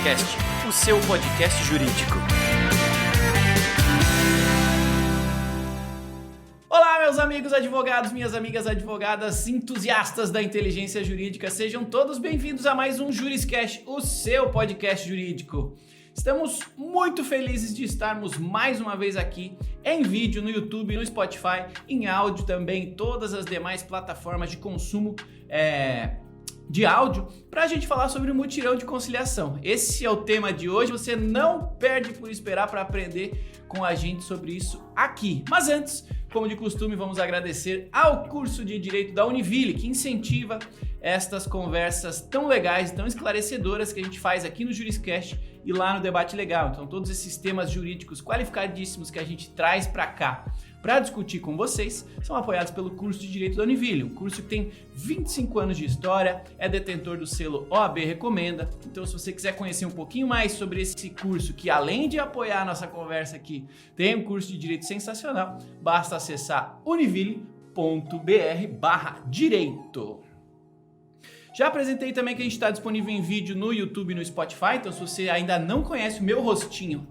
Juriscast, o seu podcast jurídico. Olá, meus amigos advogados, minhas amigas advogadas, entusiastas da inteligência jurídica, sejam todos bem-vindos a mais um Juriscast, o seu podcast jurídico. Estamos muito felizes de estarmos mais uma vez aqui em vídeo no YouTube, no Spotify, em áudio também, em todas as demais plataformas de consumo de áudio, para a gente falar sobre o mutirão de conciliação. Esse é o tema de hoje, você não perde por esperar para aprender com a gente sobre isso aqui. Mas antes, como de costume, vamos agradecer ao curso de Direito da Univille, que incentiva estas conversas tão legais, tão esclarecedoras que a gente faz aqui no Juriscast e lá no Debate Legal. Então, todos esses temas jurídicos qualificadíssimos que a gente traz para cá para discutir com vocês são apoiados pelo curso de Direito da Univille, um curso que tem 25 anos de história, é detentor do selo OAB Recomenda. Então, se você quiser conhecer um pouquinho mais sobre esse curso, que além de apoiar a nossa conversa aqui, tem um curso de Direito sensacional, basta acessar univille.br/direito. Já apresentei também que a gente está disponível em vídeo no YouTube e no Spotify, então se você ainda não conhece o meu rostinho,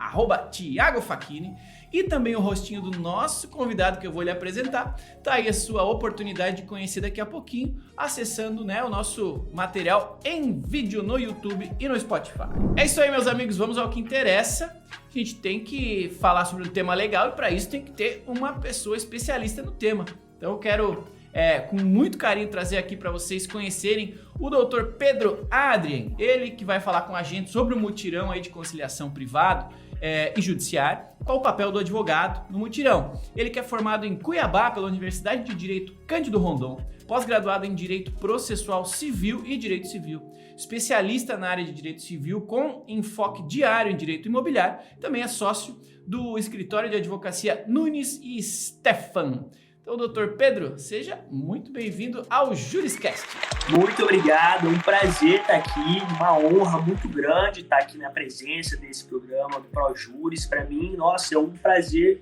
@Thiago Facchini, e também o rostinho do nosso convidado que eu vou lhe apresentar, tá aí a sua oportunidade de conhecer daqui a pouquinho, acessando, o nosso material em vídeo no YouTube e no Spotify. É isso aí, meus amigos, vamos ao que interessa. A gente tem que falar sobre um tema legal e para isso tem que ter uma pessoa especialista no tema. Então eu quero com muito carinho trazer aqui para vocês conhecerem o Dr. Pedro Adrien, ele que vai falar com a gente sobre o mutirão aí de conciliação privado e judiciário, qual o papel do advogado no mutirão. Ele que é formado em Cuiabá pela Universidade de Direito Cândido Rondon, pós-graduado em Direito Processual Civil e Direito Civil, especialista na área de Direito Civil com enfoque diário em Direito Imobiliário, também é sócio do escritório de advocacia Nunes e Stefan. Então, doutor Pedro, seja muito bem-vindo ao Juriscast. Muito obrigado, é um prazer estar aqui, uma honra muito grande estar aqui na presença desse programa do ProJuris. Para mim, nossa, é um prazer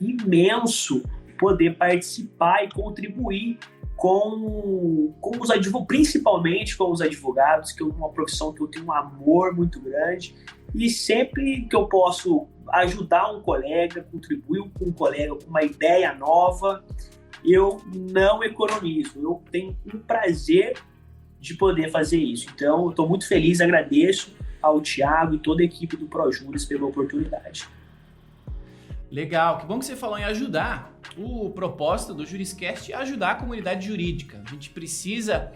imenso poder participar e contribuir com os advogados, principalmente com os advogados, que é uma profissão que eu tenho um amor muito grande, e sempre que eu posso ajudar um colega, contribuir com um colega com uma ideia nova, eu não economizo, eu tenho um prazer de poder fazer isso. Então, eu estou muito feliz, agradeço ao Thiago e toda a equipe do ProJuris pela oportunidade. Legal, que bom que você falou em ajudar. O propósito do Juriscast é ajudar a comunidade jurídica. A gente precisa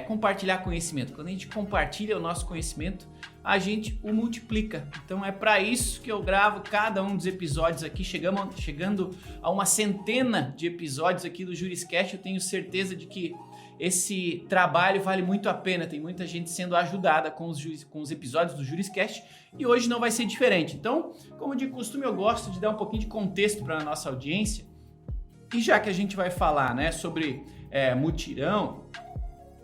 compartilhar conhecimento. Quando a gente compartilha o nosso conhecimento, a gente o multiplica. Então é para isso que eu gravo cada um dos episódios aqui, chegando a uma centena de episódios aqui do Juriscast. Eu tenho certeza de que esse trabalho vale muito a pena, tem muita gente sendo ajudada com os episódios do Juriscast e hoje não vai ser diferente. Então, como de costume, eu gosto de dar um pouquinho de contexto para a nossa audiência, e já que a gente vai falar sobre mutirão,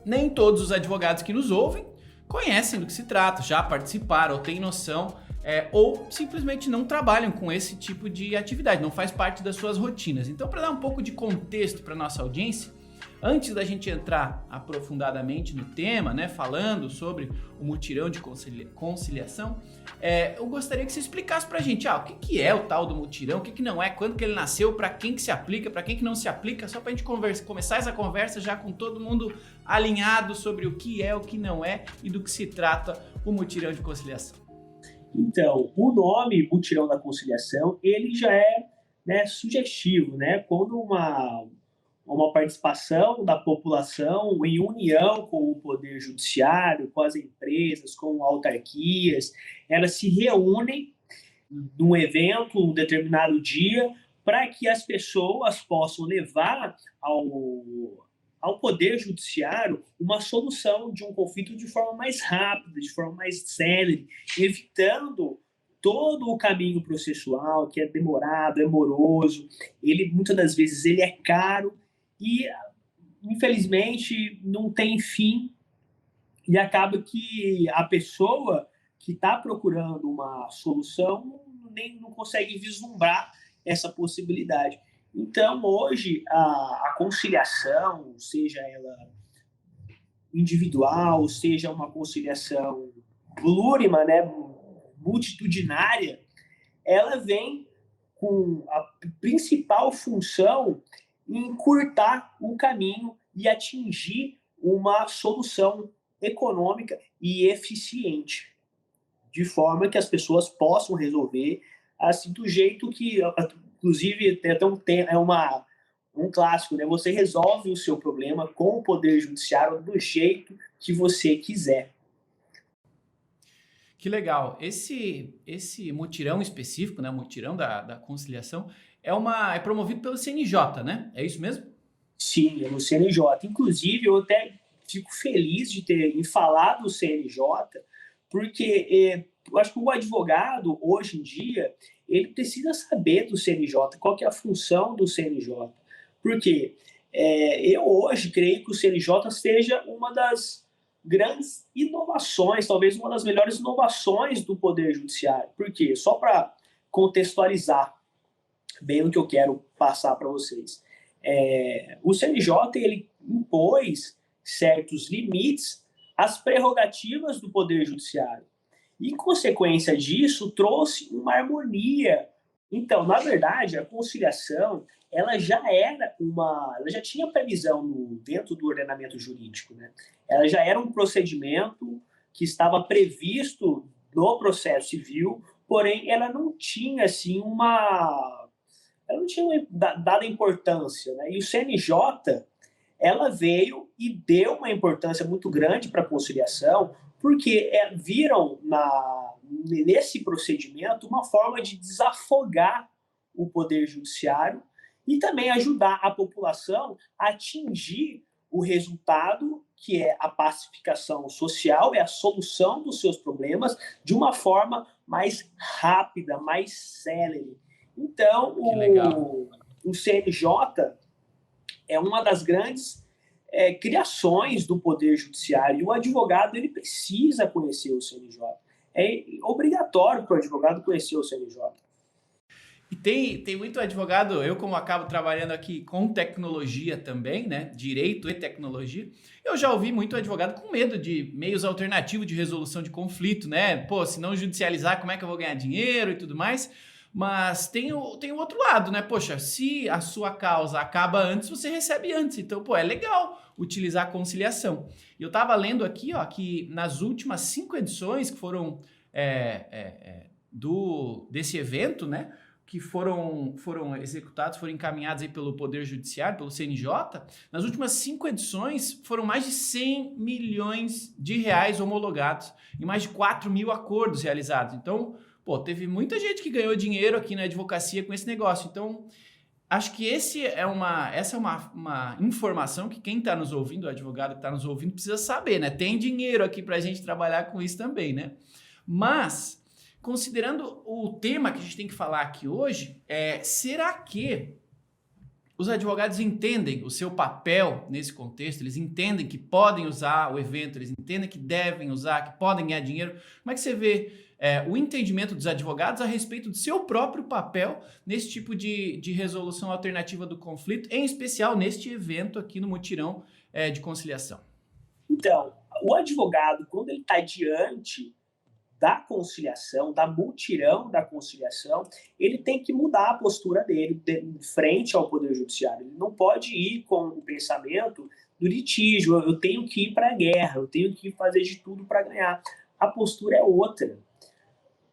nem todos os advogados que nos ouvem conhecem do que se trata, já participaram ou têm noção, ou simplesmente não trabalham com esse tipo de atividade, não faz parte das suas rotinas. Então, para dar um pouco de contexto para a nossa audiência, antes da gente entrar aprofundadamente no tema, falando sobre o mutirão de conciliação, eu gostaria que você explicasse para a gente o que é o tal do mutirão, o que não é, quando que ele nasceu, para quem que se aplica, para quem que não se aplica, só para a gente começar essa conversa já com todo mundo alinhado sobre o que é, o que não é e do que se trata o mutirão de conciliação. Então, o nome mutirão da conciliação, ele já é sugestivo, quando uma participação da população em união com o Poder Judiciário, com as empresas, com autarquias, elas se reúnem num evento, um determinado dia, para que as pessoas possam levar ao Poder Judiciário uma solução de um conflito de forma mais rápida, de forma mais célere, evitando todo o caminho processual, que é demorado, é moroso, muitas das vezes ele é caro, e, infelizmente, não tem fim, e acaba que a pessoa que está procurando uma solução não consegue vislumbrar essa possibilidade. Então, hoje, a conciliação, seja ela individual, seja uma conciliação plurima, né, multitudinária, ela vem com a principal função em encurtar o caminho e atingir uma solução econômica e eficiente, de forma que as pessoas possam resolver assim do jeito que, inclusive, tem até um clássico, né? Você resolve o seu problema com o poder judiciário do jeito que você quiser. Que legal. Esse mutirão específico, né, o mutirão da conciliação, é promovido pelo CNJ, né? É isso mesmo? Sim, no CNJ. Inclusive, eu até fico feliz de ter me falado do CNJ, porque eu acho que o advogado, hoje em dia, ele precisa saber do CNJ, qual que é a função do CNJ. Porque eu hoje creio que o CNJ seja uma das grandes inovações, talvez uma das melhores inovações do Poder Judiciário. Por quê? Só para contextualizar bem o que eu quero passar para vocês. O CNJ ele impôs certos limites às prerrogativas do Poder Judiciário. E, em consequência disso, trouxe uma harmonia. Então, na verdade, a conciliação ela já tinha previsão dentro do ordenamento jurídico, né? Ela já era um procedimento que estava previsto no processo civil, porém ela não tinha assim ela não tinha dado importância, né? E o CNJ ela veio e deu uma importância muito grande para a conciliação, porque viram nesse procedimento uma forma de desafogar o poder judiciário e também ajudar a população a atingir o resultado que é a pacificação social, é a solução dos seus problemas de uma forma mais rápida, mais célere. Então, Que legal. o CNJ é uma das grandes criações do Poder Judiciário. E o advogado ele precisa conhecer o CNJ. É obrigatório para o advogado conhecer o CNJ. E tem muito advogado, eu como acabo trabalhando aqui com tecnologia também, né? Direito e tecnologia, eu já ouvi muito advogado com medo de meios alternativos de resolução de conflito, né? Pô, se não judicializar, como é que eu vou ganhar dinheiro e tudo mais? Mas tem o outro lado, né? Poxa, se a sua causa acaba antes, você recebe antes. Então, pô, é legal utilizar a conciliação. E eu tava lendo aqui, ó, que nas últimas 5 edições que foram desse evento, né? Que foram executados, foram encaminhados aí pelo Poder Judiciário, pelo CNJ, nas últimas 5 edições foram mais de 100 milhões de reais homologados e mais de 4 mil acordos realizados. Então, pô, teve muita gente que ganhou dinheiro aqui na advocacia com esse negócio. Então, acho que essa é uma informação que quem está nos ouvindo, o advogado que está nos ouvindo, precisa saber, né? Tem dinheiro aqui para a gente trabalhar com isso também, né? Mas, considerando o tema que a gente tem que falar aqui hoje, será que os advogados entendem o seu papel nesse contexto? Eles entendem que podem usar o evento, eles entendem que devem usar, que podem ganhar dinheiro? Como é que você vê o entendimento dos advogados a respeito do seu próprio papel nesse tipo de resolução alternativa do conflito, em especial neste evento aqui no Mutirão de Conciliação? Então, o advogado, quando ele está diante da conciliação, da mutirão da conciliação, ele tem que mudar a postura dele frente ao Poder Judiciário. Ele não pode ir com o pensamento do litígio, eu tenho que ir para a guerra, eu tenho que fazer de tudo para ganhar. A postura é outra.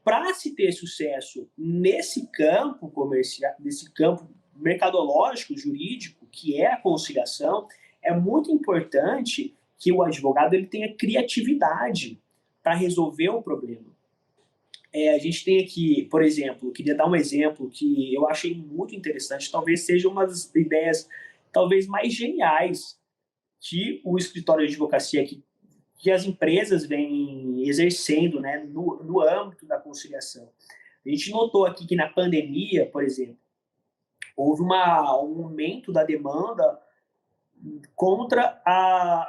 Para se ter sucesso nesse campo comercial, nesse campo mercadológico, jurídico, que é a conciliação, é muito importante que o advogado ele tenha criatividade para resolver o problema. A gente tem aqui, por exemplo, queria dar um exemplo que eu achei muito interessante, talvez seja uma das ideias talvez mais geniais que o escritório de advocacia, que as empresas vêm exercendo, né, no âmbito da conciliação. A gente notou aqui que na pandemia, por exemplo, houve um aumento da demanda contra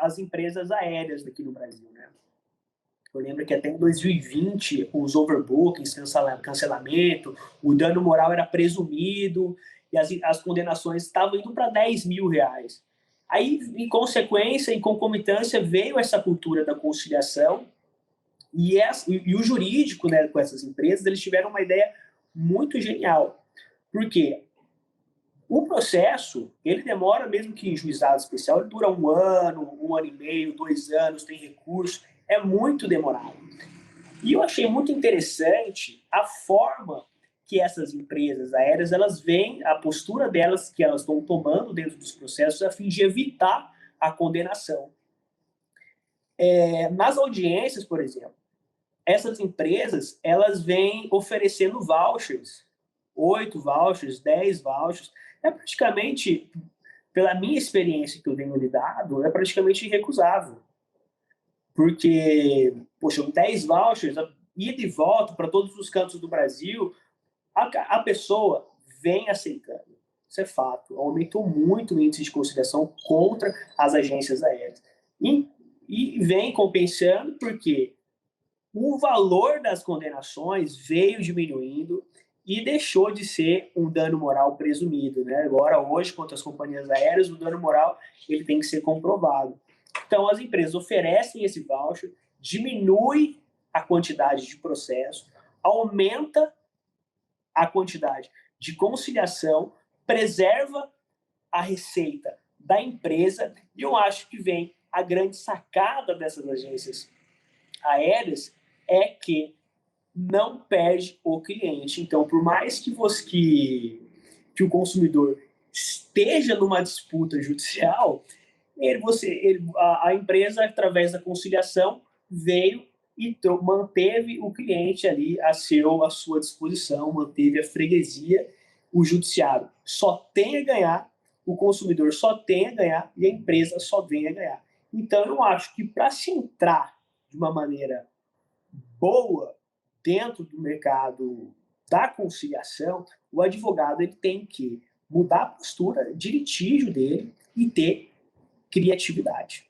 as empresas aéreas aqui no Brasil, né? Eu lembro que até em 2020, os overbookings, cancelamento, o dano moral era presumido e as condenações estavam indo para 10 mil reais. Aí, em consequência, em concomitância, veio essa cultura da conciliação E o jurídico, né, com essas empresas, eles tiveram uma ideia muito genial. Porque o processo, ele demora, mesmo que em juizado especial, ele dura 1 ano e meio, 2 anos, tem recurso, é muito demorado. E eu achei muito interessante a forma que essas empresas aéreas, elas veem a postura delas que elas estão tomando dentro dos processos a fim de evitar a condenação. Nas audiências, por exemplo, essas empresas, elas vêm oferecendo vouchers, 8 vouchers, 10 vouchers. É praticamente, pela minha experiência que eu tenho lidado, é praticamente irrecusável. Porque, poxa, 10 vouchers, ida e volta para todos os cantos do Brasil, a pessoa vem aceitando. Isso é fato. Aumentou muito o índice de conciliação contra as agências aéreas. E vem compensando porque o valor das condenações veio diminuindo e deixou de ser um dano moral presumido, né? Agora, hoje, contra as companhias aéreas, o dano moral ele tem que ser comprovado. Então, as empresas oferecem esse voucher, diminui a quantidade de processo, aumenta a quantidade de conciliação, preserva a receita da empresa, e eu acho que vem a grande sacada dessas agências aéreas é que não perde o cliente. Então, por mais que o consumidor esteja numa disputa judicial, a empresa, através da conciliação, veio e manteve o cliente ali a sua disposição, manteve a freguesia. O judiciário só tem a ganhar, o consumidor só tem a ganhar e a empresa só vem a ganhar. Então, eu acho que para se entrar de uma maneira boa dentro do mercado da conciliação, o advogado ele tem que mudar a postura de litígio dele e ter criatividade.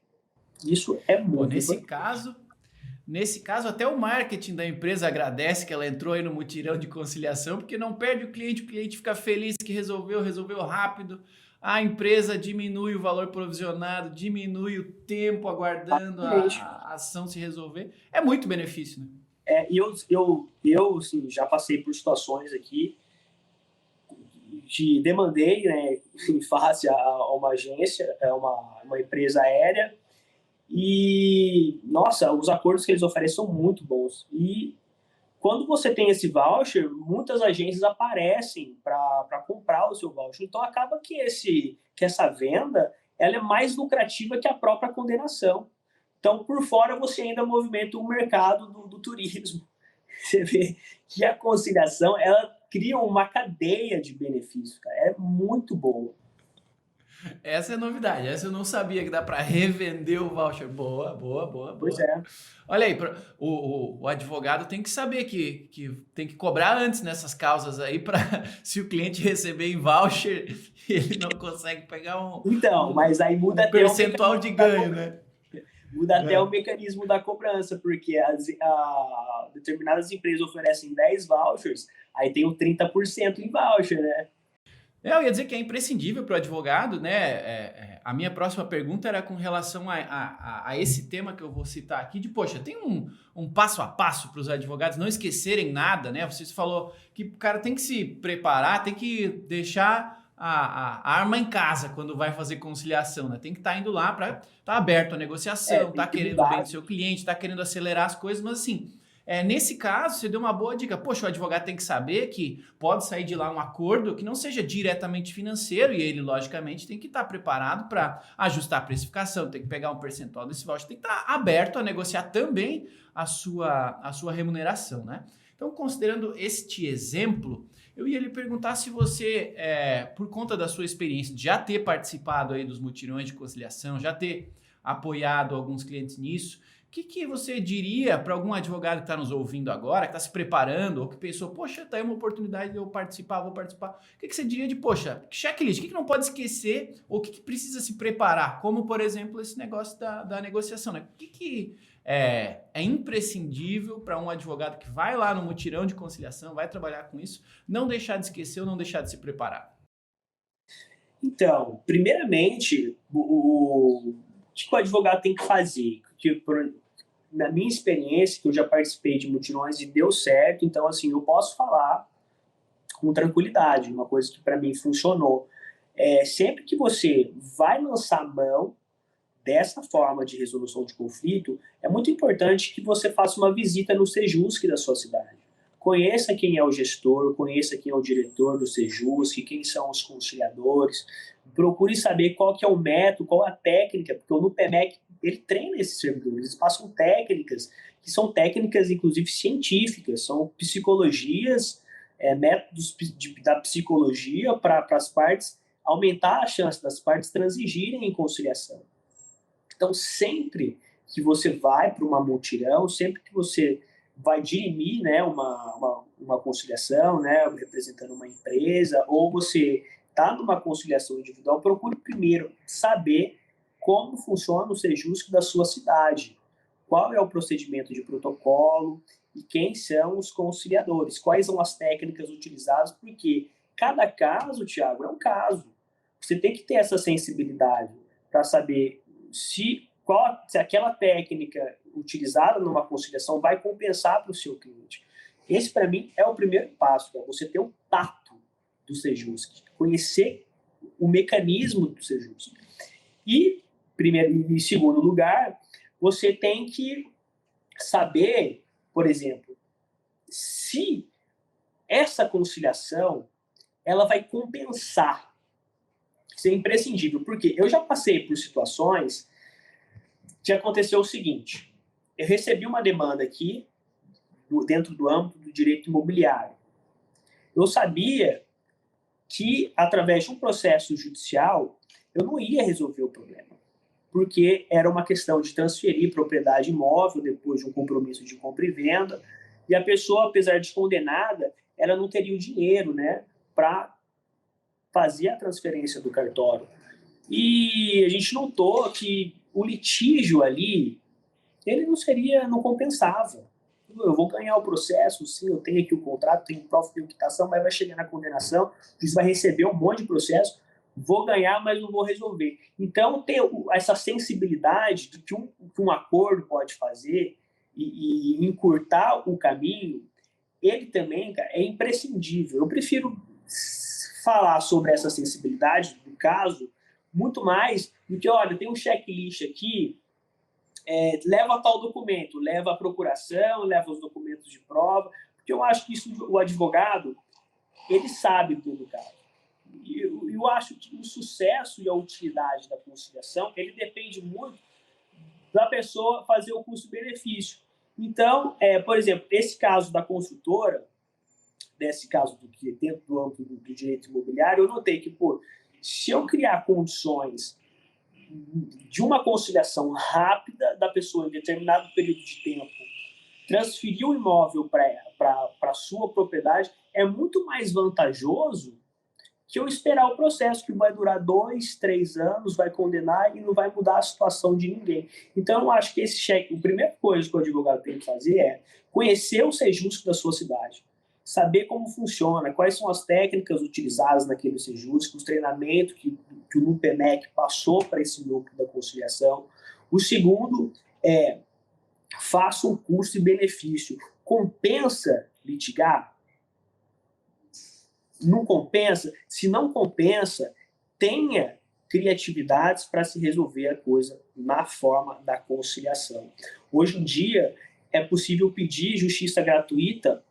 Isso é muito importante. Nesse caso, até o marketing da empresa agradece que ela entrou aí no mutirão de conciliação, porque não perde o cliente fica feliz que resolveu rápido, a empresa diminui o valor provisionado, diminui o tempo aguardando a ação se resolver. É muito benefício, né? E eu assim, já passei por situações aqui de demandei, né, em face a uma agência, uma empresa aérea, e, nossa, os acordos que eles oferecem são muito bons. E quando você tem esse voucher, muitas agências aparecem para comprar o seu voucher. Então, acaba que essa venda ela é mais lucrativa que a própria condenação. Então, por fora, você ainda movimenta o mercado do turismo. Você vê que a conciliação ela cria uma cadeia de benefícios, cara. É muito boa. Essa é novidade, essa eu não sabia que dá para revender o voucher. Boa. Pois é. Olha aí, o advogado tem que saber que tem que cobrar antes nessas causas aí para se o cliente receber em voucher, ele não consegue pegar Então, mas aí muda um percentual de ganho, né? Muda até o mecanismo da cobrança, porque determinadas empresas oferecem 10 vouchers, aí tem o 30% em voucher, né? Eu ia dizer que é imprescindível para o advogado, né? A minha próxima pergunta era com relação a esse tema que eu vou citar aqui, de, poxa, tem um passo a passo para os advogados não esquecerem nada, né? Você falou que o cara tem que se preparar, tem que deixar a arma em casa quando vai fazer conciliação, né? Tem que estar indo lá para estar aberto à negociação, tá querendo o bem do seu cliente, tá querendo acelerar as coisas, mas assim... nesse caso, você deu uma boa dica. Poxa, o advogado tem que saber que pode sair de lá um acordo que não seja diretamente financeiro e ele, logicamente, tem que estar preparado para ajustar a precificação, tem que pegar um percentual desse voucher, tem que estar aberto a negociar também a sua remuneração, né? Então, considerando este exemplo, eu ia lhe perguntar se você, por conta da sua experiência de já ter participado aí dos mutirões de conciliação, já ter apoiado alguns clientes nisso, o que você diria para algum advogado que está nos ouvindo agora, que está se preparando, ou que pensou, poxa, tá aí uma oportunidade de eu participar, vou participar. O que você diria de, poxa, checklist, o que não pode esquecer, ou o que precisa se preparar? Como, por exemplo, esse negócio da negociação, né? O que é imprescindível para um advogado que vai lá no mutirão de conciliação, vai trabalhar com isso, não deixar de esquecer ou não deixar de se preparar? Então, primeiramente, o que o advogado tem que fazer? na minha experiência, que eu já participei de mutirões e deu certo, então, assim, eu posso falar com tranquilidade, uma coisa que para mim funcionou. Sempre que você vai lançar mão dessa forma de resolução de conflito, é muito importante que você faça uma visita no Sejusc da sua cidade. Conheça quem é o gestor, conheça quem é o diretor do Sejusc, quem são os conciliadores, procure saber qual que é o método, qual a técnica, porque o NUPEMEC, ele treina esses servidores, eles passam técnicas, que são técnicas, inclusive, científicas, são psicologias, métodos da psicologia para as partes, aumentar a chance das partes transigirem em conciliação. Então, sempre que você vai para uma mutirão, sempre que você vai dirimir, né, uma conciliação, né, representando uma empresa, ou você está numa conciliação individual, procure primeiro saber como funciona o Sejusc da sua cidade, qual é o procedimento de protocolo e quem são os conciliadores, quais são as técnicas utilizadas, porque cada caso, Thiago, é um caso. Você tem que ter essa sensibilidade para saber se aquela técnica utilizada numa conciliação vai compensar para o seu cliente. Esse, para mim, é o primeiro passo, é você ter o tato do Sejusc, conhecer o mecanismo do Sejusc. E, em segundo lugar, você tem que saber, por exemplo, se essa conciliação ela vai compensar. Isso é imprescindível, porque eu já passei por situações que aconteceu o seguinte: eu recebi uma demanda aqui, dentro do âmbito do direito imobiliário. Eu sabia que, através de um processo judicial, eu não ia resolver o problema, porque era uma questão de transferir propriedade imóvel depois de um compromisso de compra e venda, e a pessoa, apesar de condenada, ela não teria o dinheiro, né, para fazer a transferência do cartório. E a gente notou que o litígio ali, ele não compensava. Eu vou ganhar o processo, sim, eu tenho aqui o contrato, tenho prova, tenho quitação, mas vai chegar na condenação, o juiz vai receber um monte de processo, vou ganhar, mas não vou resolver. Então, ter essa sensibilidade do que um acordo pode fazer e encurtar o caminho, ele também, cara, é imprescindível. Eu prefiro falar sobre essa sensibilidade do caso muito mais do que, olha, tem um checklist aqui, leva tal documento, leva a procuração, leva os documentos de prova, porque eu acho que isso o advogado, ele sabe do caso. E eu acho que o sucesso e a utilidade da conciliação, ele depende muito da pessoa fazer o custo-benefício. Então, por exemplo, esse caso da consultora, desse caso dentro do âmbito do direito imobiliário, eu notei que, se eu criar condições de uma conciliação rápida da pessoa em determinado período de tempo, transferir o imóvel para a sua propriedade, é muito mais vantajoso que eu esperar o processo, que vai durar 2, 3 anos, vai condenar e não vai mudar a situação de ninguém. Então, eu acho que a primeira coisa que o advogado tem que fazer é conhecer o Sejusc da sua cidade, saber como funciona, quais são as técnicas utilizadas naquele Sejusc, os treinamentos que o NUPEMEC passou para esse núcleo da conciliação. O segundo é faça um custo e benefício. Compensa litigar? Não compensa? Se não compensa, tenha criatividades para se resolver a coisa na forma da conciliação. Hoje em dia, é possível pedir justiça gratuita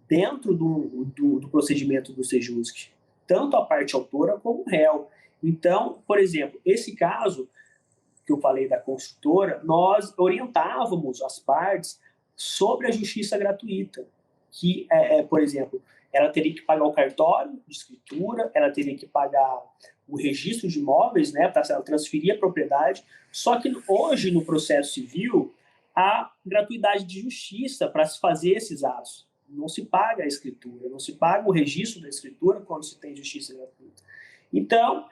dentro do procedimento do Sejusc, tanto a parte autora como o réu. Então, por exemplo, esse caso que eu falei da construtora, nós orientávamos as partes sobre a justiça gratuita, que, por exemplo, ela teria que pagar o cartório de escritura, ela teria que pagar o registro de imóveis, né, para ela transferir a propriedade, só que hoje, no processo civil, há gratuidade de justiça para se fazer esses atos. Não se paga a escritura, não se paga o registro da escritura quando se tem justiça gratuita. Então,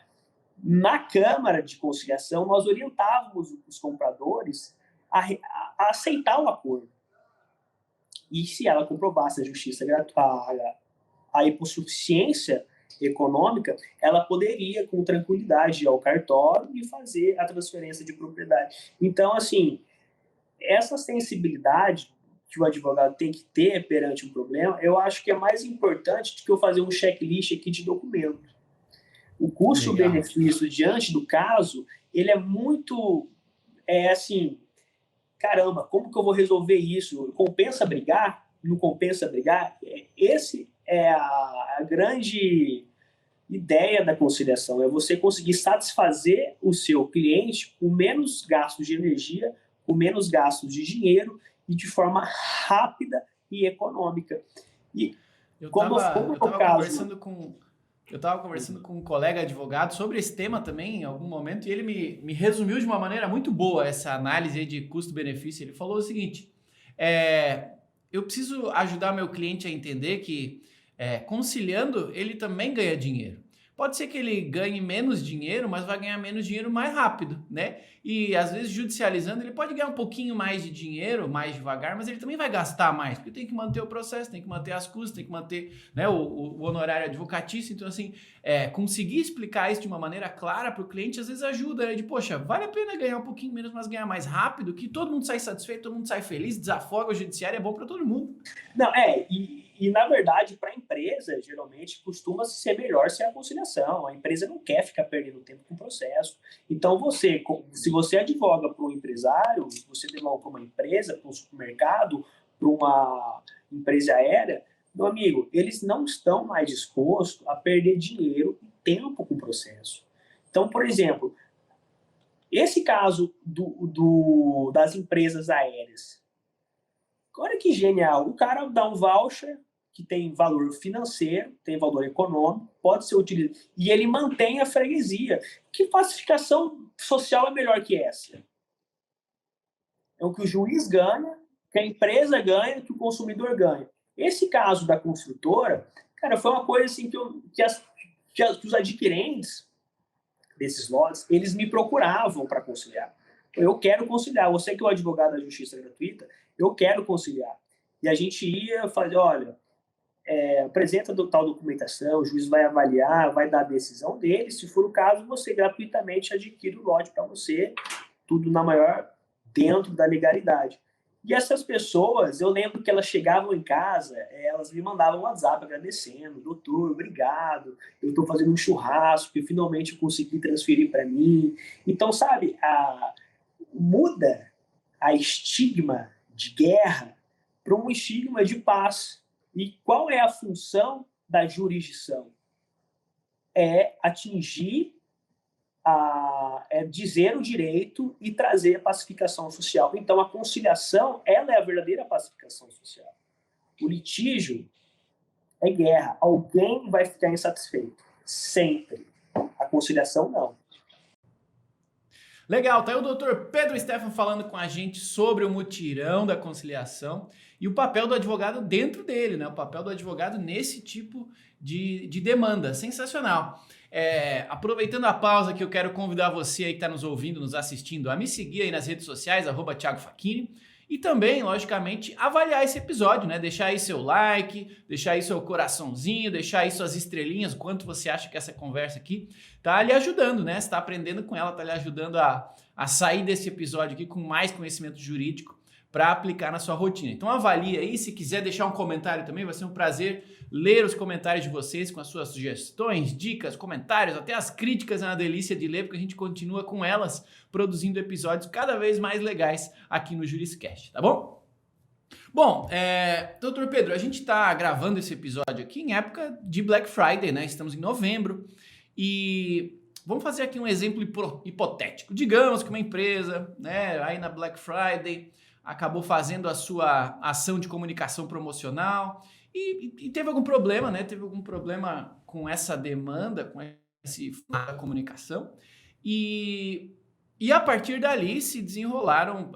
na Câmara de Conciliação, nós orientávamos os compradores a aceitar o acordo. E se ela comprovasse a justiça gratuita, a hipossuficiência econômica, ela poderia, com tranquilidade, ir ao cartório e fazer a transferência de propriedade. Então, assim, essa sensibilidade que o advogado tem que ter perante um problema, eu acho que é mais importante do que eu fazer um checklist aqui de documento. O custo-benefício diante do caso, ele é muito, assim, caramba, como que eu vou resolver isso? Compensa brigar? Não compensa brigar? Esse é a grande ideia da conciliação, é você conseguir satisfazer o seu cliente com menos gastos de energia, com menos gastos de dinheiro e de forma rápida e econômica. E eu estava conversando com um colega advogado sobre esse tema também em algum momento e ele me resumiu de uma maneira muito boa essa análise aí de custo-benefício. Ele falou o seguinte, eu preciso ajudar meu cliente a entender que conciliando ele também ganha dinheiro. Pode ser que ele ganhe menos dinheiro, mas vai ganhar menos dinheiro mais rápido, né? E às vezes judicializando ele pode ganhar um pouquinho mais de dinheiro, mais devagar, mas ele também vai gastar mais, porque tem que manter o processo, tem que manter as custas, tem que manter, né, o honorário advocatício. Então assim, conseguir explicar isso de uma maneira clara para o cliente às vezes ajuda, né? De poxa, vale a pena ganhar um pouquinho menos, mas ganhar mais rápido, que todo mundo sai satisfeito, todo mundo sai feliz, desafoga o judiciário, é bom para todo mundo. Não, e na verdade, para a empresa, geralmente, costuma ser melhor ser a conciliação. A empresa não quer ficar perdendo tempo com o processo. Então, se você advoga para um empresário, você advoga para uma empresa, para um supermercado, para uma empresa aérea, meu amigo, eles não estão mais dispostos a perder dinheiro e tempo com o processo. Então, por exemplo, esse caso das empresas aéreas, olha que genial, o cara dá um voucher que tem valor financeiro, tem valor econômico, pode ser utilizado, e ele mantém a freguesia. Que classificação social é melhor que essa? É o que o juiz ganha, que a empresa ganha, que o consumidor ganha. Esse caso da construtora, cara, foi uma coisa assim que os adquirentes desses lotes, eles me procuravam para conciliar. Eu quero conciliar. Você que é o advogado da justiça gratuita, eu quero conciliar. E a gente ia fazer, olha, apresenta tal documentação, o juiz vai avaliar, vai dar a decisão dele. Se for o caso, você gratuitamente adquire o lote para você, tudo na maior, dentro da legalidade. E essas pessoas, eu lembro que elas chegavam em casa, elas me mandavam um WhatsApp agradecendo, doutor, obrigado, eu estou fazendo um churrasco, que finalmente eu consegui transferir para mim. Então, sabe, muda a estigma de guerra para um estigma de paz. E qual é a função da jurisdição? É atingir, dizer o direito e trazer a pacificação social. Então, a conciliação, ela é a verdadeira pacificação social. O litígio é guerra. Alguém vai ficar insatisfeito. Sempre. A conciliação, não. Legal, tá aí o doutor Pedro Stefan falando com a gente sobre o mutirão da conciliação e o papel do advogado dentro dele, né? O papel do advogado nesse tipo de demanda. Sensacional. Aproveitando a pausa que eu quero convidar você aí que está nos ouvindo, nos assistindo, a me seguir aí nas redes sociais, @Thiago Facchini. E também, logicamente, avaliar esse episódio, né? Deixar aí seu like, deixar aí seu coraçãozinho, deixar aí suas estrelinhas, o quanto você acha que essa conversa aqui tá lhe ajudando, né? Você tá aprendendo com ela, tá lhe ajudando a sair desse episódio aqui com mais conhecimento jurídico para aplicar na sua rotina. Então avalie aí, se quiser deixar um comentário também, vai ser um prazer ler os comentários de vocês com as suas sugestões, dicas, comentários, até as críticas, é uma delícia de ler, porque a gente continua com elas, produzindo episódios cada vez mais legais aqui no Juriscast, tá bom? Bom, doutor Pedro, a gente está gravando esse episódio aqui em época de Black Friday, né? Estamos em novembro e vamos fazer aqui um exemplo hipotético. Digamos que uma empresa, né, aí na Black Friday acabou fazendo a sua ação de comunicação promocional e teve algum problema, né? Teve algum problema com essa demanda, com esse da comunicação e a partir dali se desenrolaram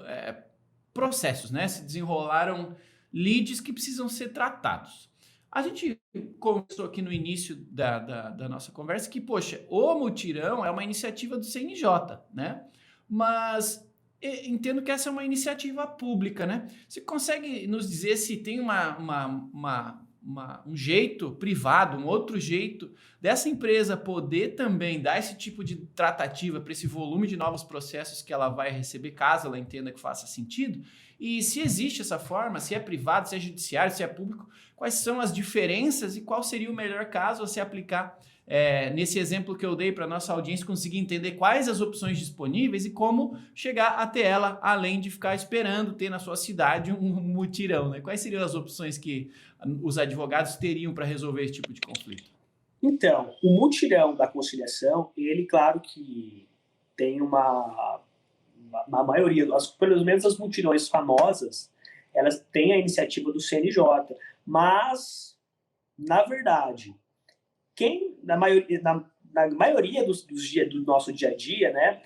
processos, né? Se desenrolaram leads que precisam ser tratados. A gente conversou aqui no início da nossa conversa que, poxa, o mutirão é uma iniciativa do CNJ, né? Mas entendo que essa é uma iniciativa pública, né? Você consegue nos dizer se tem uma um jeito privado, um outro jeito dessa empresa poder também dar esse tipo de tratativa para esse volume de novos processos que ela vai receber, caso ela entenda que faça sentido? E se existe essa forma, se é privado, se é judiciário, se é público, quais são as diferenças e qual seria o melhor caso a se aplicar nesse exemplo que eu dei para a nossa audiência, conseguir entender quais as opções disponíveis e como chegar até ela, além de ficar esperando ter na sua cidade um mutirão, né? Quais seriam as opções que os advogados teriam para resolver esse tipo de conflito? Então, o mutirão da conciliação, ele, claro que tem uma maioria, pelo menos as mutirões famosas, elas têm a iniciativa do CNJ, mas, na verdade, na maioria do nosso dia a dia, né,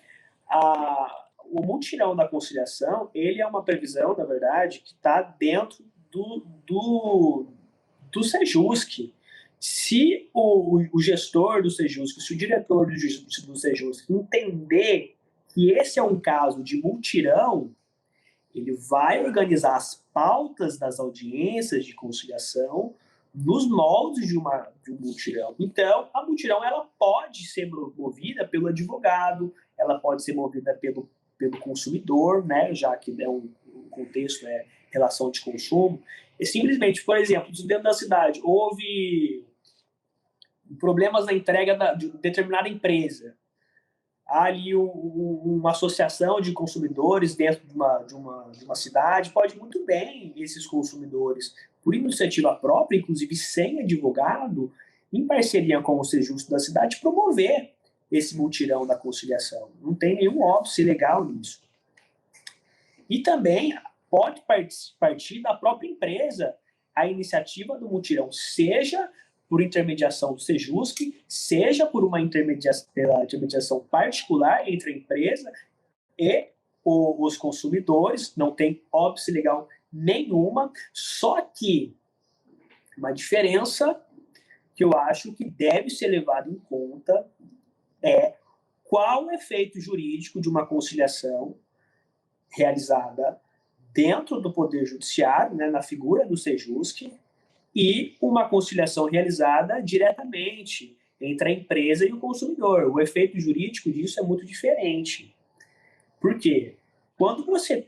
o mutirão da conciliação, ele é uma previsão, na verdade, que está dentro do Sejusc. Se o gestor do Sejusc, se o diretor do Sejusc entender que esse é um caso de mutirão, ele vai organizar as pautas das audiências de conciliação nos moldes de um mutirão. Então, a mutirão ela pode ser movida pelo advogado, ela pode ser movida pelo consumidor, né, já que o contexto é relação de consumo. E simplesmente, por exemplo, dentro da cidade houve problemas na entrega de determinada empresa. Há ali uma associação de consumidores dentro de uma cidade, pode muito bem esses consumidores, por iniciativa própria, inclusive sem advogado, em parceria com o Sejusc da cidade, promover esse mutirão da conciliação. Não tem nenhum óbice legal nisso. E também pode partir da própria empresa a iniciativa do mutirão, seja por intermediação do Sejusc, seja por uma intermediação particular entre a empresa e os consumidores, não tem óbice legal nenhuma, só que uma diferença que eu acho que deve ser levada em conta é qual o efeito jurídico de uma conciliação realizada dentro do Poder Judiciário, né, na figura do Sejusc, e uma conciliação realizada diretamente entre a empresa e o consumidor. O efeito jurídico disso é muito diferente. Por quê? Quando você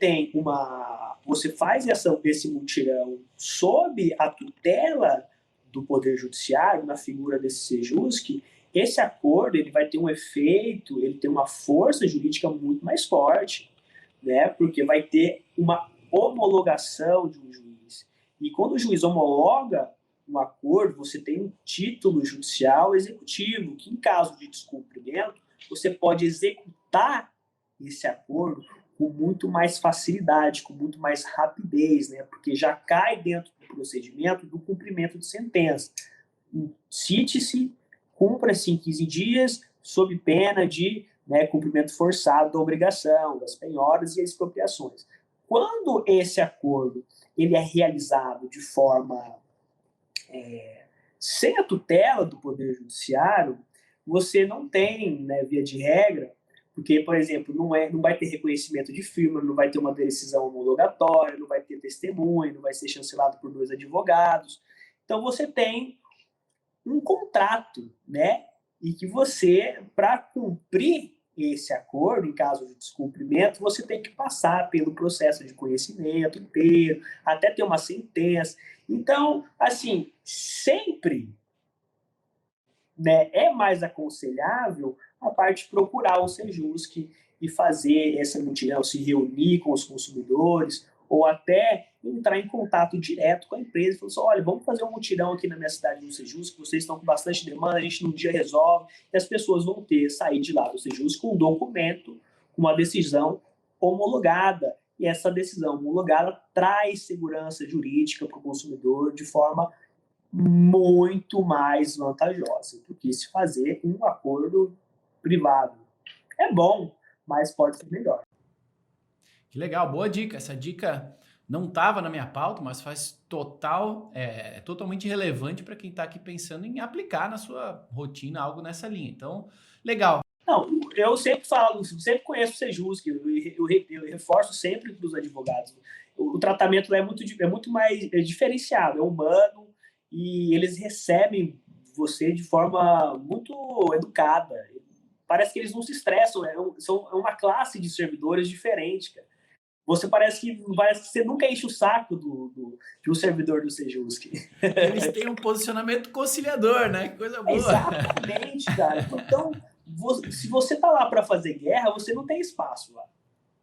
você faz esse mutirão sob a tutela do Poder Judiciário, na figura desse Sejusc, esse acordo ele vai ter um efeito, ele tem uma força jurídica muito mais forte, né? Porque vai ter uma homologação de um juiz. E quando o juiz homologa um acordo, você tem um título judicial executivo, que em caso de descumprimento, você pode executar esse acordo com muito mais facilidade, com muito mais rapidez, né? Porque já cai dentro do procedimento do cumprimento de sentença. Cite-se, cumpra-se em 15 dias, sob pena de cumprimento forçado da obrigação, das penhoras e expropriações. Quando esse acordo ele é realizado de forma sem a tutela do Poder Judiciário, você não tem, né, via de regra, porque, por exemplo, não vai ter reconhecimento de firma, não vai ter uma decisão homologatória, não vai ter testemunha, não vai ser chancelado por 2 advogados. Então, você tem um contrato, né? E que você, para cumprir esse acordo, em caso de descumprimento, você tem que passar pelo processo de conhecimento inteiro, até ter uma sentença. Então, assim, sempre, né, é mais aconselhável a parte procurar o Sejusc e fazer essa mutirão, se reunir com os consumidores, ou até entrar em contato direto com a empresa e falar assim, olha, vamos fazer um mutirão aqui na minha cidade no Sejusc, vocês estão com bastante demanda, a gente num dia resolve, e as pessoas vão sair de lá do Sejusc com um documento, com uma decisão homologada, e essa decisão homologada traz segurança jurídica para o consumidor de forma muito mais vantajosa do que se fazer um acordo privado. É bom, mas pode ser melhor. Que legal, boa dica. Essa dica não estava na minha pauta, mas faz totalmente relevante para quem está aqui pensando em aplicar na sua rotina algo nessa linha. Então, legal. Não, eu sempre falo, sempre conheço o Sejusc, eu reforço sempre para os advogados. O tratamento lá é muito mais diferenciado, é humano e eles recebem você de forma muito educada. Parece que eles não se estressam, é uma classe de servidores diferente, cara. Parece que você nunca enche o saco de um servidor do Sejusk. Eles têm um posicionamento conciliador, né? Que coisa boa. Exatamente, cara. Então, se você tá lá para fazer guerra, você não tem espaço lá.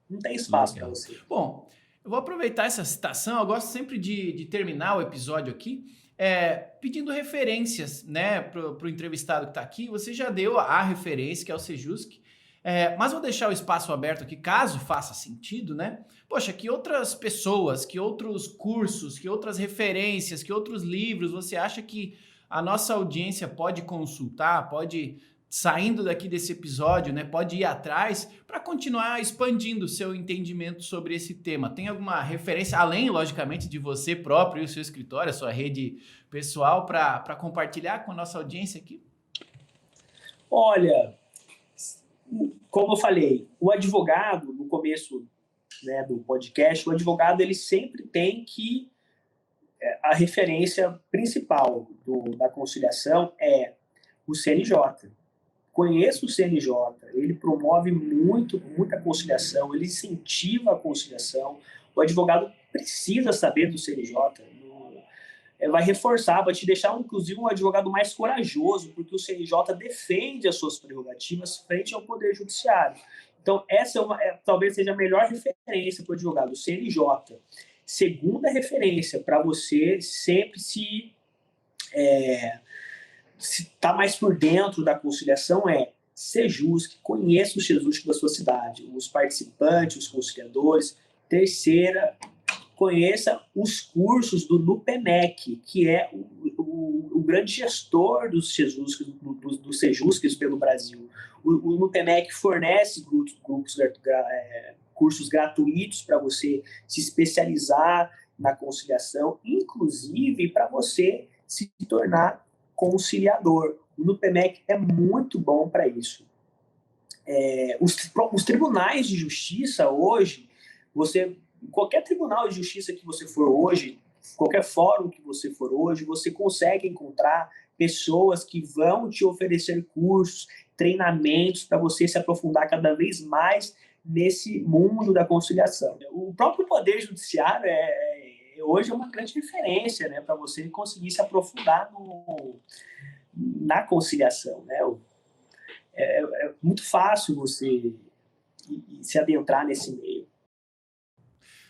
Não tem espaço para você. Bom, eu vou aproveitar essa citação. Eu gosto sempre de terminar o episódio aqui pedindo referências, né, pro entrevistado que está aqui. Você já deu a referência, que é o Sejusk. Mas vou deixar o espaço aberto aqui, caso faça sentido, né? Poxa, que outras pessoas, que outros cursos, que outras referências, que outros livros você acha que a nossa audiência pode consultar, pode, saindo daqui desse episódio, né, pode ir atrás para continuar expandindo o seu entendimento sobre esse tema? Tem alguma referência, além, logicamente, de você próprio e o seu escritório, a sua rede pessoal, para compartilhar com a nossa audiência aqui? Olha, como eu falei, o advogado, no começo, né, do podcast, o advogado ele sempre tem que... A referência principal da conciliação é o CNJ. Conheço o CNJ, ele promove muita conciliação, ele incentiva a conciliação. O advogado precisa saber do CNJ, vai reforçar, vai te deixar, inclusive, um advogado mais corajoso, porque o CNJ defende as suas prerrogativas frente ao Poder Judiciário. Então, essa talvez seja a melhor referência para o advogado, o CNJ. Segunda referência para você sempre se tá mais por dentro da conciliação Sejusk, conheça o Sejusk da sua cidade, os participantes, os conciliadores. Terceira, conheça os cursos do NUPEMEC, que é o grande gestor dos Sejusks pelo Brasil. O NUPEMEC fornece cursos gratuitos para você se especializar na conciliação, inclusive para você se tornar conciliador. O NUPEMEC é muito bom para isso. Os tribunais de justiça hoje, qualquer tribunal de justiça que você for hoje, qualquer fórum que você for hoje, você consegue encontrar pessoas que vão te oferecer cursos, treinamentos para você se aprofundar cada vez mais nesse mundo da conciliação. O próprio Poder Judiciário hoje é uma grande referência, né, para você conseguir se aprofundar na conciliação, né? É muito fácil você se adentrar nesse meio.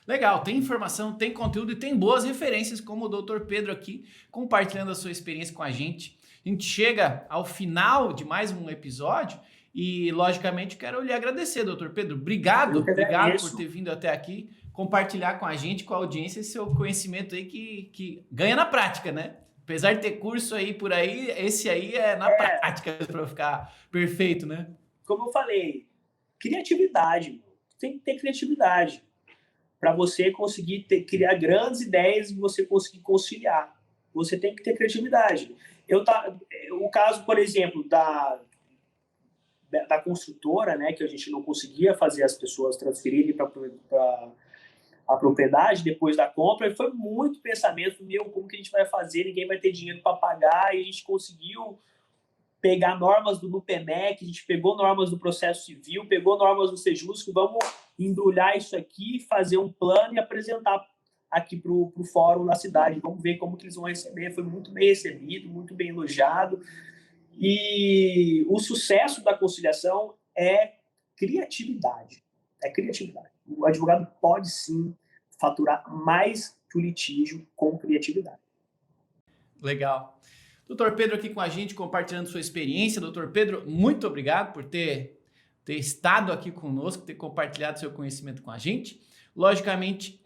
Legal, tem informação, tem conteúdo e tem boas referências, como o Dr. Pedro aqui, compartilhando a sua experiência com a gente. A gente chega ao final de mais um episódio e, logicamente, quero lhe agradecer, Dr. Pedro. Obrigado por ter vindo até aqui, compartilhar com a gente, com a audiência, esse seu conhecimento aí que ganha na prática, né? Apesar de ter curso aí por aí, esse aí é na prática para ficar perfeito, né? Como eu falei, criatividade. Tem que ter criatividade para você conseguir criar grandes ideias e você conseguir conciliar. Você tem que ter criatividade. O caso, por exemplo, da construtora, né, que a gente não conseguia fazer as pessoas transferirem para a propriedade depois da compra, foi muito pensamento meu, como que a gente vai fazer, ninguém vai ter dinheiro para pagar, e a gente conseguiu pegar normas do NUPEMEC, a gente pegou normas do processo civil, pegou normas do Sejusk, vamos embrulhar isso aqui, fazer um plano e apresentar aqui para o fórum da cidade, vamos ver como que eles vão receber. Foi muito bem recebido, muito bem elogiado, e o sucesso da conciliação é criatividade. O advogado pode, sim, faturar mais que o litígio com criatividade. Legal. Doutor Pedro aqui com a gente, compartilhando sua experiência. Doutor Pedro, muito obrigado por ter estado aqui conosco, ter compartilhado seu conhecimento com a gente. Logicamente,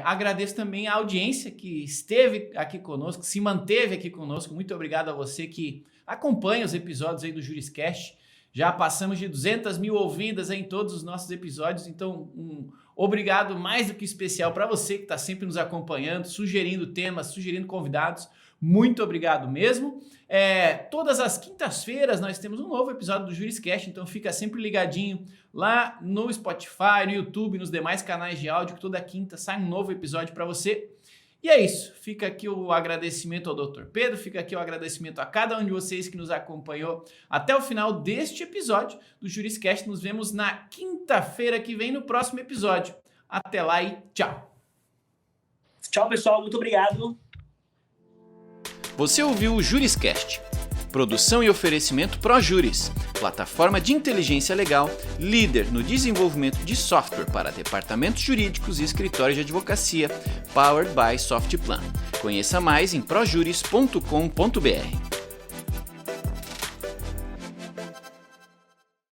agradeço também a audiência que esteve aqui conosco, se manteve aqui conosco. Muito obrigado a você que acompanha os episódios aí do JurisCast. Já passamos de 200 mil ouvidas em todos os nossos episódios, então um obrigado mais do que especial para você que está sempre nos acompanhando, sugerindo temas, sugerindo convidados. Muito obrigado mesmo. Todas as quintas-feiras nós temos um novo episódio do JurisCast, então fica sempre ligadinho lá no Spotify, no YouTube, nos demais canais de áudio, que toda quinta sai um novo episódio para você. E é isso, fica aqui o agradecimento ao Dr. Pedro, fica aqui o agradecimento a cada um de vocês que nos acompanhou até o final deste episódio do Juriscast. Nos vemos na quinta-feira que vem no próximo episódio. Até lá e tchau! Tchau, pessoal, muito obrigado! Você ouviu o Juriscast, produção e oferecimento ProJuris, plataforma de inteligência legal, líder no desenvolvimento de software para departamentos jurídicos e escritórios de advocacia, powered by Softplan. Conheça mais em projuris.com.br.